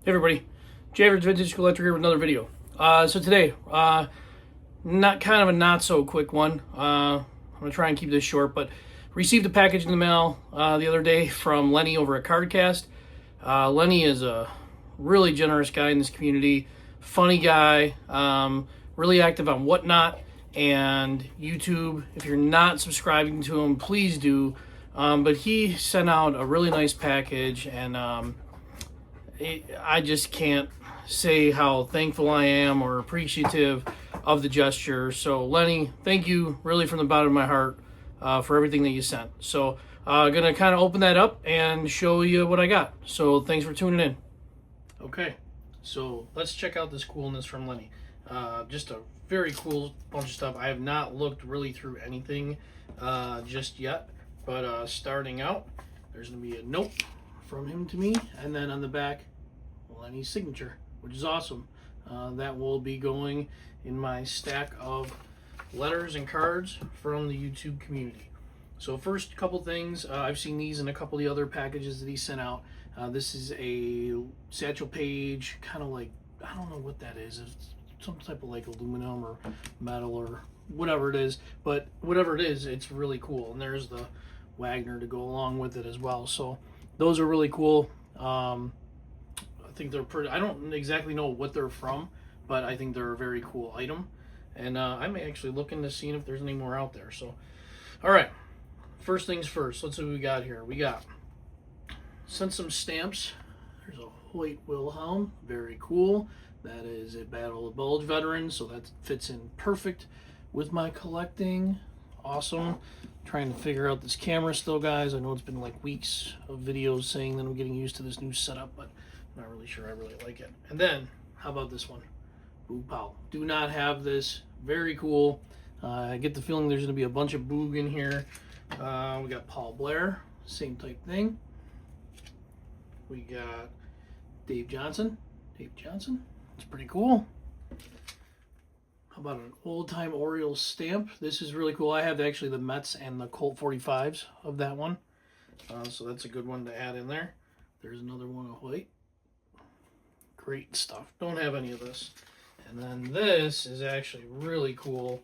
Hey everybody, Javer's Vintage Collector here with another video. So today, not so quick one. I'm gonna try and keep this short, but received a package in the mail the other day from Lenny over at Cardcast. Lenny is a really generous guy in this community, funny guy, really active on Whatnot and YouTube. If you're not subscribing to him, please do. But he sent out a really nice package, and I just can't say how thankful I am or appreciative of the gesture. So, Lenny, thank you really from the bottom of my heart for everything that you sent. So, gonna kind of open that up and show you what I got. So, thanks for tuning in. Okay, so let's check out this coolness from Lenny. Just a very cool bunch of stuff. I have not looked really through anything just yet, but starting out, there's gonna be a note from him to me, and then on the back, Lenny's signature, which is awesome. That will be going in my stack of letters and cards from the YouTube community. So first couple things, I've seen these in a couple of the other packages that he sent out. This is a satchel page, kind of like, I don't know what that is. It's some type of like aluminum or metal or whatever it is, but whatever it is, it's really cool. And there's the Wagner to go along with it as well. So those are really cool. I think they're pretty, I don't exactly know what they're from, but I think they're a very cool item. And I'm actually looking to see if there's any more out there. So, all right, first things first, let's see what we got here. We got sent some stamps. There's a Hoyt Wilhelm, very cool. That is a Battle of the Bulge veteran, so that fits in perfect with my collecting. Awesome. Trying to figure out this camera still, guys. I know it's been like weeks of videos saying that I'm getting used to this new setup, but I'm not really sure I really like it. And then, how about this one? Boog Powell. Do not have this. Very cool. I get the feeling there's going to be a bunch of Boog in here. We got Paul Blair. Same type thing. We got Dave Johnson. Dave Johnson. It's pretty cool. How about an old-time Orioles stamp? This is really cool. I have actually the Mets and the Colt 45s of that one. So that's a good one to add in there. There's another one of Hoyt. Great stuff. Don't have any of this. And then this is actually really cool.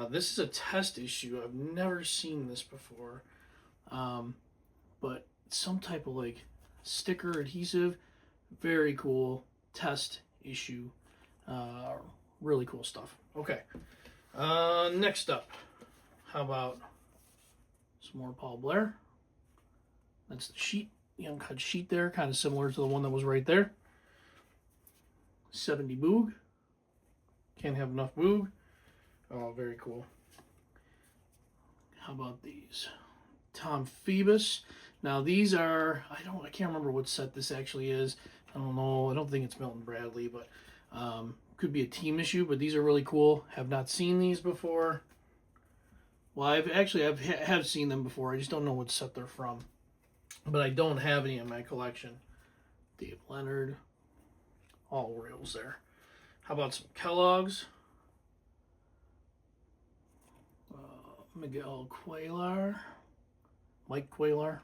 This is a test issue. I've never seen this before. But some type of like sticker adhesive. Very cool test issue. Really cool stuff. Okay. Next up, how about some more Paul Blair? That's the sheet, the uncut sheet there, kind of similar to the one that was right there. 70 Boog. Can't have enough Boog. Oh, very cool. How about these? Tom Phoebus. Now these are, I can't remember what set this actually is. I don't know. I don't think it's Milton Bradley, but could be a team issue, but these are really cool. Have not seen these before. Well, I've seen them before. I just don't know what set they're from. But I don't have any in my collection. Dave Leonard. All Orioles there. How about some Kellogg's? Miguel Cuellar. Mike Cuellar,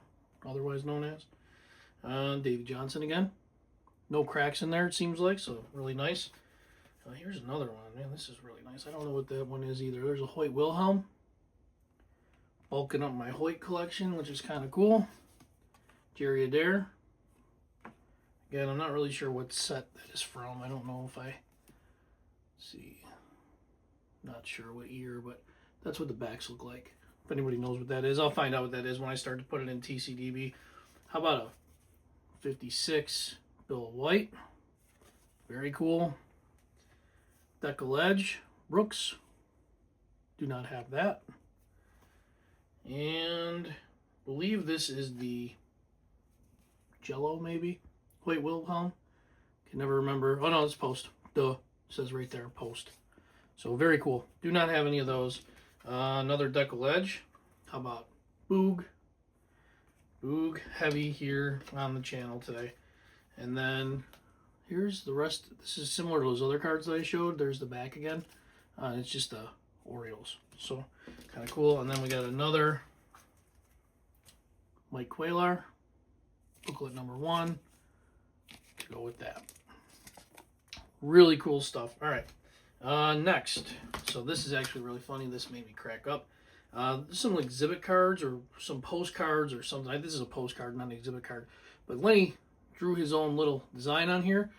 otherwise known as. Davey Johnson again. No cracks in there, it seems like, so really nice. Here's another one. Man, this is really nice. I don't know what that one is either. There's a Hoyt Wilhelm. Bulking up my Hoyt collection, which is kind of cool. Jerry Adair. Again, I'm not really sure what set that is from. I don't know if let's see. Not sure what year, but that's what the backs look like. If anybody knows what that is, I'll find out what that is when I start to put it in TCDB. How about a 56 Bill White? Very cool. Decal Edge, Brooks. Do not have that. And I believe this is the Jello, maybe? Hoyt Wilhelm. Can never remember. Oh no, it's Post. Duh. It says right there, Post. So very cool. Do not have any of those. Another Decal Edge. How about Boog? Boog heavy here on the channel today. And then here's the rest. This is similar to those other cards that I showed. There's the back again. It's just the Orioles. So kind of cool. And then we got another Mike Cuellar. Booklet number 1. to go with that. Really cool stuff. All right. Next. So this is actually really funny. This made me crack up. Some exhibit cards or some postcards or something. This is a postcard, not an exhibit card. But Lenny drew his own little design on here.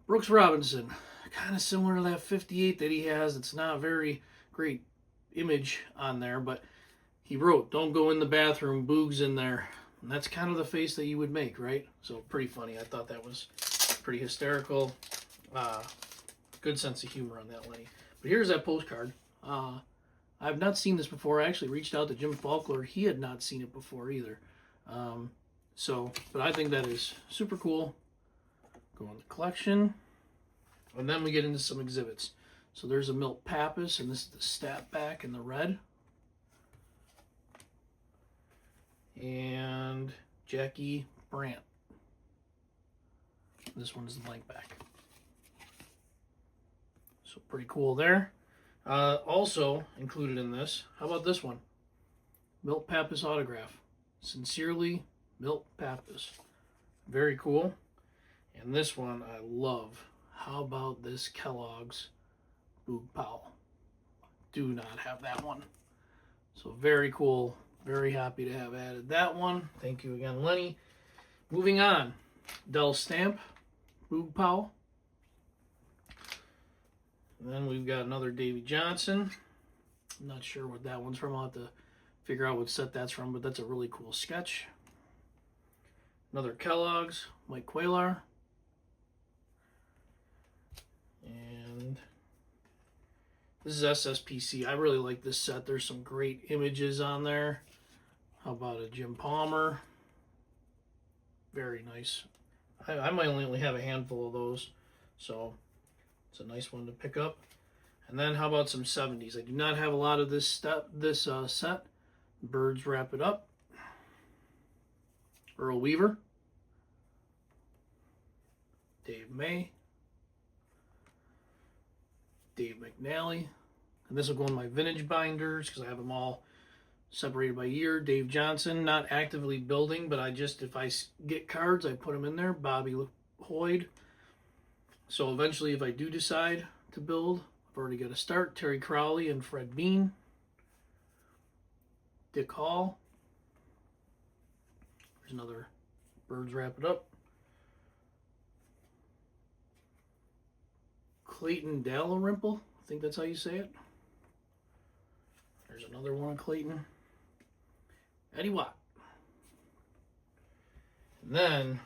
Brooks Robinson, kind of similar to that 58 that he has. It's not a very great image on there, but he wrote, "Don't go in the bathroom, Boog's in there." And that's kind of the face that you would make, right? So pretty funny. I thought that was pretty hysterical. Good sense of humor on that, Lenny. But here's that postcard. I've not seen this before. I actually reached out to Jim Faulkner. He had not seen it before either. But I think that is super cool. Go in the collection. And then we get into some exhibits. So there's a Milt Pappas, and this is the stat back in the red. And Jackie Brandt. This one's the blank back. So pretty cool there. Also included in this, how about this one? Milt Pappas autograph. Sincerely, Milt Pappas. Very cool. And this one I love. How about this Kellogg's Boog Powell? Do not have that one. So very cool. Very happy to have added that one. Thank you again, Lenny. Moving on. Dell Stamp, Boog Powell. And then we've got another Davy Johnson. I'm not sure what that one's from. I'll have to figure out what set that's from, but that's a really cool sketch. Another Kellogg's, Mike Cuellar. And this is SSPC. I really like this set. There's some great images on there. How about a Jim Palmer? Very nice. I might only have a handful of those, so it's a nice one to pick up. And then how about some 70s? I do not have a lot of this set. Birds wrap it up. Earl Weaver. Dave May. Dave McNally. And this will go in my vintage binders because I have them all separated by year. Dave Johnson, not actively building, but if I get cards, I put them in there. Bobby Hoyd. So eventually, if I do decide to build, I've already got to start. Terry Crowley and Fred Bean. Dick Hall. There's another Birds Wrap It Up. Clayton Dalrymple. I think that's how you say it. There's another one of Clayton. Eddie Watt. And then,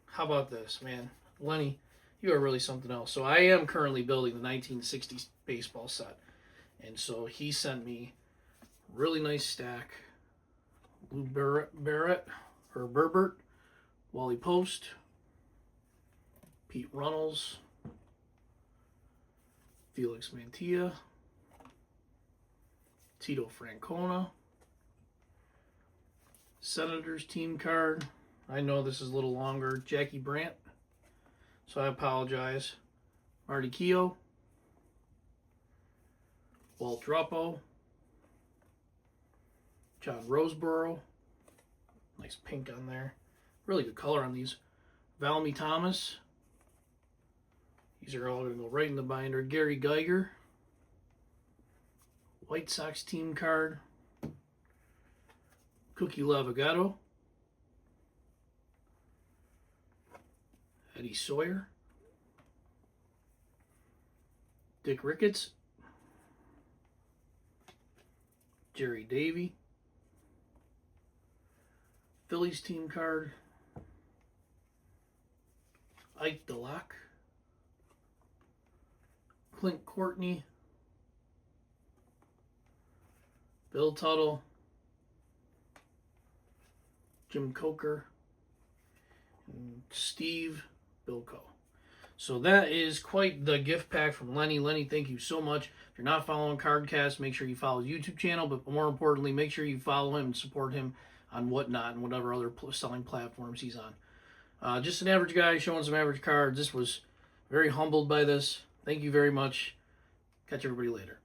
how about this, man? Lenny, you are really something else. So I am currently building the 1960s baseball set. And so he sent me a really nice stack. Lou Barrett, or Berbert, Wally Post, Pete Runnels, Felix Mantilla, Tito Francona, Senators team card. I know this is a little longer. Jackie Brandt, so I apologize. Marty Keough, Walt Druppo, John Roseborough, nice pink on there. Really good color on these. Valmy Thomas. These are all going to go right in the binder. Gary Geiger. White Sox team card. Cookie Lavagato. Eddie Sawyer. Dick Ricketts. Jerry Davy. Phillies team card. Ike DeLock. Clint Courtney. Bill Tuttle. Jim Coker. And Steve Bilko. So that is quite the gift pack from Lenny. Lenny, thank you so much. If you're not following Cardcast, make sure you follow his YouTube channel, but more importantly, make sure you follow him and support him on Whatnot and whatever other selling platforms he's on. Just an average guy showing some average cards. This was very humbled by this. Thank you very much. Catch everybody later.